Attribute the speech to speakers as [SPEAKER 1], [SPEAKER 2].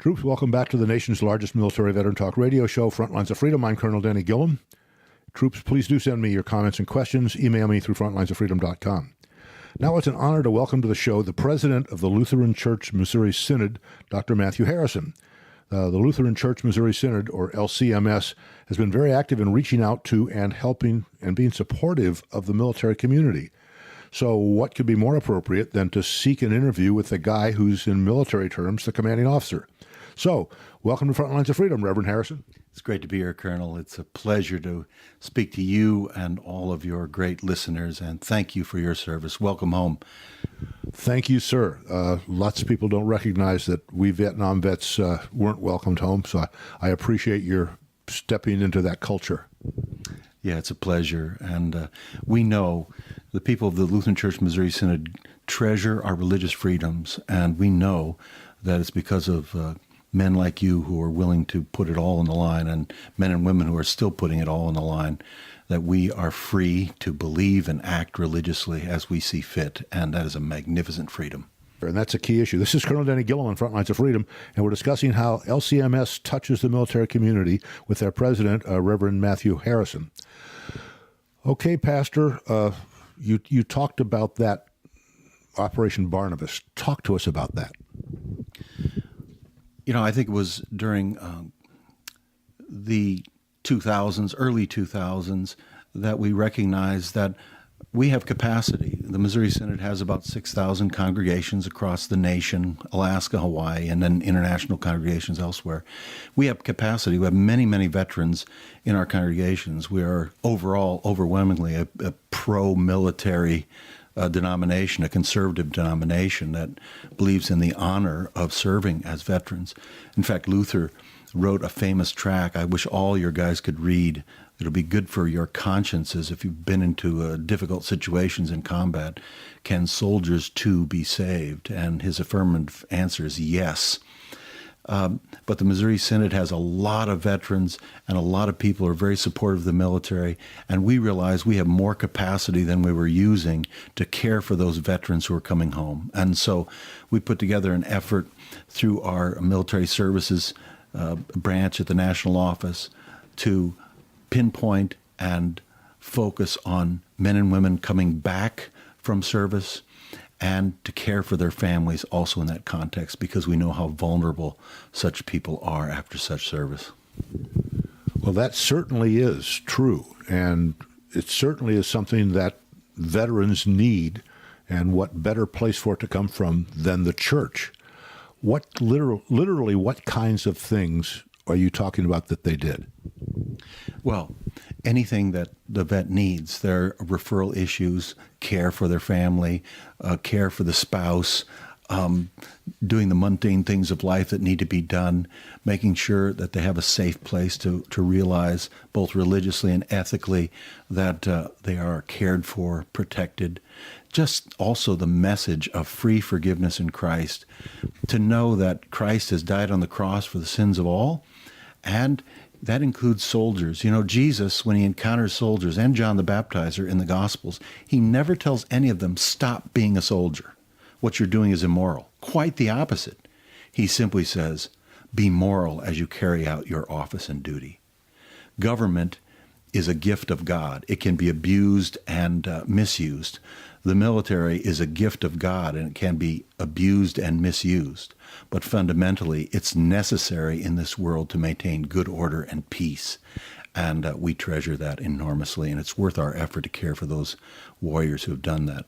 [SPEAKER 1] Troops, welcome back to the nation's largest military veteran talk radio show, Frontlines of Freedom. I'm Colonel Denny Gillum. Troops, please do send me your comments and questions. Email me through frontlinesoffreedom.com. Now it's an honor to welcome to the show the president of the Lutheran Church Missouri Synod, Dr. Matthew Harrison. The Lutheran Church Missouri Synod, or LCMS, has been very active in reaching out to and helping and being supportive of the military community. So what could be more appropriate than to seek an interview with the guy who's, in military terms, the commanding officer? So, welcome to Frontlines of Freedom, Reverend Harrison.
[SPEAKER 2] It's great to be here, Colonel. It's a pleasure to speak to you and all of your great listeners, and thank you for your service. Welcome home.
[SPEAKER 1] Thank you, sir. Lots of people don't recognize that we Vietnam vets weren't welcomed home, so I appreciate your stepping into that culture.
[SPEAKER 2] Yeah, it's a pleasure. And we know the people of the Lutheran Church Missouri Synod treasure our religious freedoms, and we know that it's because of men like you who are willing to put it all on the line, and men and women who are still putting it all on the line, that we are free to believe and act religiously as we see fit, and that is a magnificent freedom.
[SPEAKER 1] And that's a key issue. This is Colonel Denny Gillum on Frontlines of Freedom, and we're discussing how LCMS touches the military community with their president, Reverend Matthew Harrison. Okay, Pastor, you talked about that Operation Barnabas. Talk to us about that.
[SPEAKER 2] You know, I think it was during the 2000s, early 2000s, that we recognized that we have capacity. The Missouri Synod has about 6,000 congregations across the nation, Alaska, Hawaii, and then international congregations elsewhere. We have capacity. We have many, many veterans in our congregations. We are overall overwhelmingly a pro-military denomination, a conservative denomination that believes in the honor of serving as veterans. In fact, Luther wrote a famous tract I wish all your guys could read. It'll be good for your consciences if you've been into difficult situations in combat. Can soldiers too be saved? And his affirmative answer is yes. But the Missouri Synod has a lot of veterans, and a lot of people are very supportive of the military, and we realize we have more capacity than we were using to care for those veterans who are coming home. And so we put together an effort through our military services branch at the national office to pinpoint and focus on men and women coming back from service, and to care for their families also in that context, because we know how vulnerable such people are after such service.
[SPEAKER 1] Well, that certainly is true, and it certainly is something that veterans need, and what better place for it to come from than the church. What literally what kinds of things are you talking about that they did?
[SPEAKER 2] Well, anything that the vet needs. Their referral issues, care for their family, care for the spouse, doing the mundane things of life that need to be done, making sure that they have a safe place to realize, both religiously and ethically, that they are cared for, protected. Just also the message of free forgiveness in Christ, to know that Christ has died on the cross for the sins of all, and that includes soldiers. You know, Jesus, when he encounters soldiers, and John the Baptizer in the Gospels, he never tells any of them, stop being a soldier. What you're doing is immoral. Quite the opposite. He simply says, be moral as you carry out your office and duty. Government is a gift of God. It can be abused and misused. The military is a gift of God, and it can be abused and misused. But fundamentally, it's necessary in this world to maintain good order and peace. And we treasure that enormously, and it's worth our effort to care for those warriors who have done that.